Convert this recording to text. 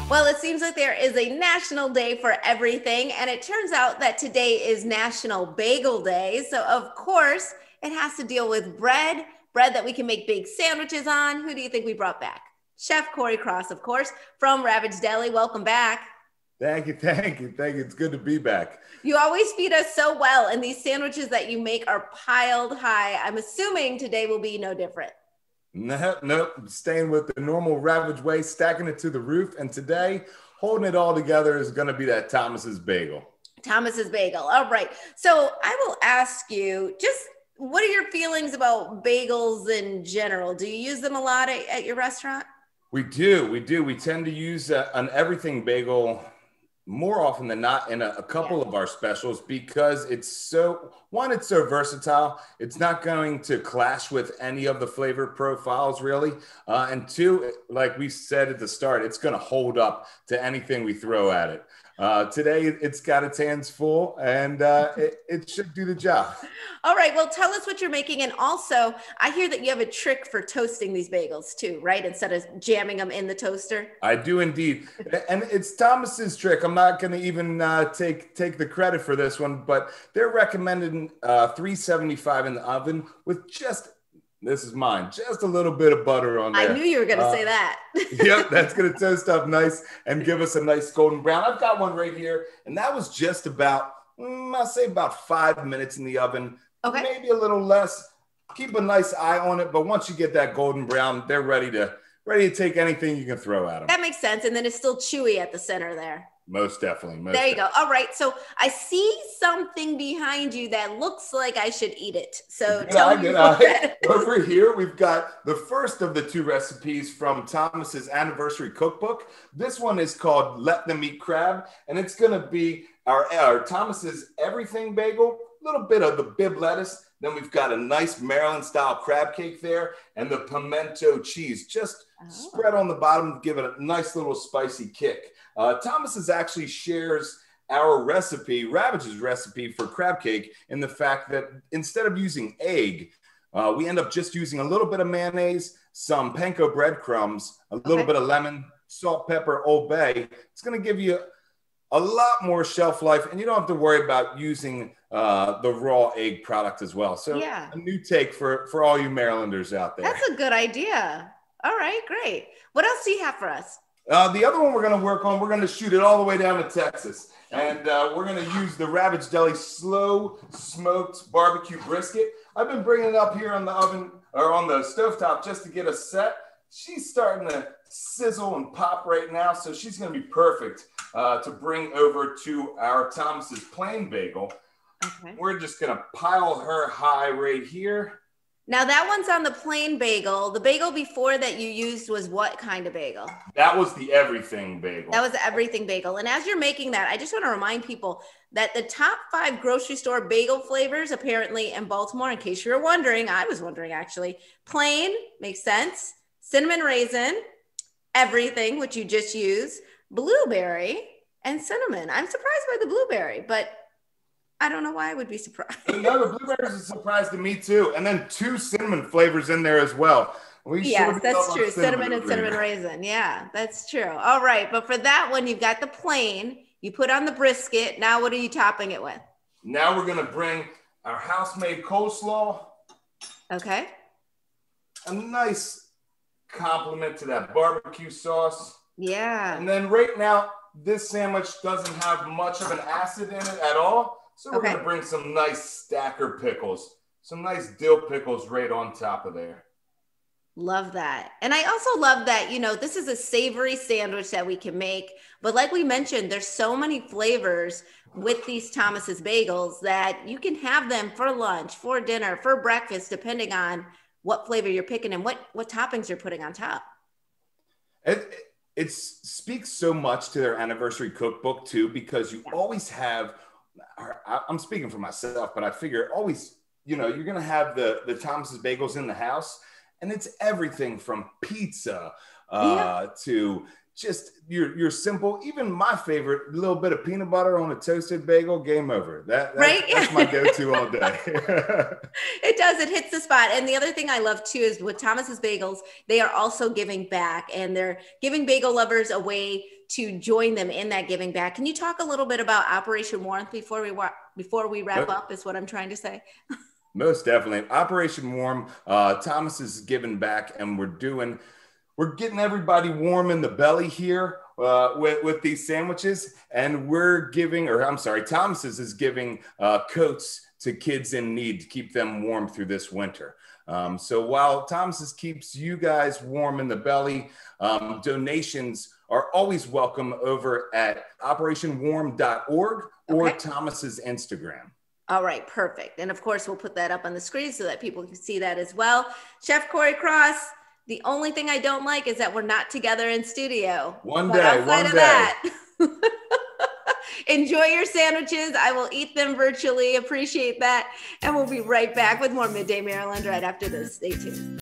Well, it seems like there is a national day for everything, and it turns out that today is National Bagel Day. So, of course, it has to deal with bread that we can make big sandwiches on. Who do you think we brought back? Chef Cory Cross, of course, from Ravage Deli. Welcome back. Thank you, thank you, thank you. It's good to be back. You always feed us so well, and these sandwiches that you make are piled high. I'm assuming today will be no different. Nope, staying with the normal Ravage way, stacking it to the roof. And today, holding it all together is going to be that Thomas's Bagel. Thomas's Bagel. All right. So I will ask you, just what are your feelings about bagels in general? Do you use them a lot at your restaurant? We do. We tend to use an everything bagel more often than not in a couple of our specials because it's so versatile. It's not going to clash with any of the flavor profiles really. And two, like we said at the start, it's going to hold up to anything we throw at it. Today, it's got its hands full and it should do the job. All right. Well, tell us what you're making. And also, I hear that you have a trick for toasting these bagels too, right? Instead of jamming them in the toaster. I do indeed. And it's Thomas's trick. I'm not going to even take the credit for this one, but they're recommending 375 in the oven with just a little bit of butter on there. I knew you were going to say that. Yep, that's going to toast up nice and give us a nice golden brown. I've got one right here, and that was just about, I'll say about 5 minutes in the oven. Okay. Maybe a little less. Keep a nice eye on it, but once you get that golden brown, they're ready to take anything you can throw at them. That makes sense, and then it's still chewy at the center there. Most definitely. There you go. All right. So I see something behind you that looks like I should eat it. So tell me what that is. Over here, we've got the first of the two recipes from Thomas's anniversary cookbook. This one is called Let Them Eat Crab, and it's going to be our Thomas's everything bagel, a little bit of the bib lettuce. Then we've got a nice Maryland-style crab cake there, and the pimento cheese just spread on the bottom to give it a nice little spicy kick. Thomas's actually shares our recipe, Ravage's recipe for crab cake, in the fact that instead of using egg, we end up just using a little bit of mayonnaise, some panko breadcrumbs, a little bit of lemon, salt, pepper, Old Bay. It's going to give you a lot more shelf life, and you don't have to worry about using the raw egg product as well. So a new take for all you Marylanders out there. That's a good idea. All right, great. What else do you have for us? The other one we're going to work on, we're going to shoot it all the way down to Texas. And we're going to use the Ravage Deli slow smoked barbecue brisket. I've been bringing it up here on the oven or on the stovetop just to get a set. She's starting to sizzle and pop right now, so she's going to be perfect to bring over to our Thomas's plain bagel. Okay. We're just going to pile her high right here. Now that one's on the plain bagel. The bagel before that you used was what kind of bagel? That was the everything bagel. That was the everything bagel. And as you're making that, I just want to remind people that the top 5 grocery store bagel flavors apparently in Baltimore, in case you were wondering, I was wondering actually, plain, makes sense, cinnamon raisin, everything, which you just used, blueberry, and cinnamon. I'm surprised by the blueberry, but I don't know why I would be surprised. No, the blueberries is a surprise to me too. And then 2 cinnamon flavors in there as well. Yes, that's true. Cinnamon and cinnamon raisin. Yeah, that's true. All right. But for that one, you've got the plain. You put on the brisket. Now what are you topping it with? Now we're going to bring our house-made coleslaw. Okay. A nice compliment to that barbecue sauce. Yeah. And then right now, this sandwich doesn't have much of an acid in it at all. So we're going to bring some nice stacker pickles, some nice dill pickles right on top of there. Love that. And I also love that, this is a savory sandwich that we can make. But like we mentioned, there's so many flavors with these Thomas's bagels that you can have them for lunch, for dinner, for breakfast, depending on what flavor you're picking and what toppings you're putting on top. It speaks so much to their anniversary cookbook too, because you always have, I'm speaking for myself, but I figure always, you're going to have the Thomas's bagels in the house. And it's everything from pizza Yeah. to just your simple, even my favorite, little bit of peanut butter on a toasted bagel, game over. Right? That's my go-to all day. It does. It hits the spot. And the other thing I love too is with Thomas's Bagels, they are also giving back, and they're giving bagel lovers a way to join them in that giving back. Can you talk a little bit about Operation Warmth before we wrap up? Is what I'm trying to say. Most definitely. Operation Warm, Thomas is giving back, and we're getting everybody warm in the belly here with these sandwiches. And Thomas is giving coats to kids in need to keep them warm through this winter. So while Thomas's keeps you guys warm in the belly, donations are always welcome over at operationwarm.org or Thomas's Instagram. All right, perfect. And of course, we'll put that up on the screen so that people can see that as well. Chef Cory Cross, the only thing I don't like is that we're not together in studio. One day. Enjoy your sandwiches. I will eat them virtually. Appreciate that. And we'll be right back with more Midday Maryland right after this. Stay tuned.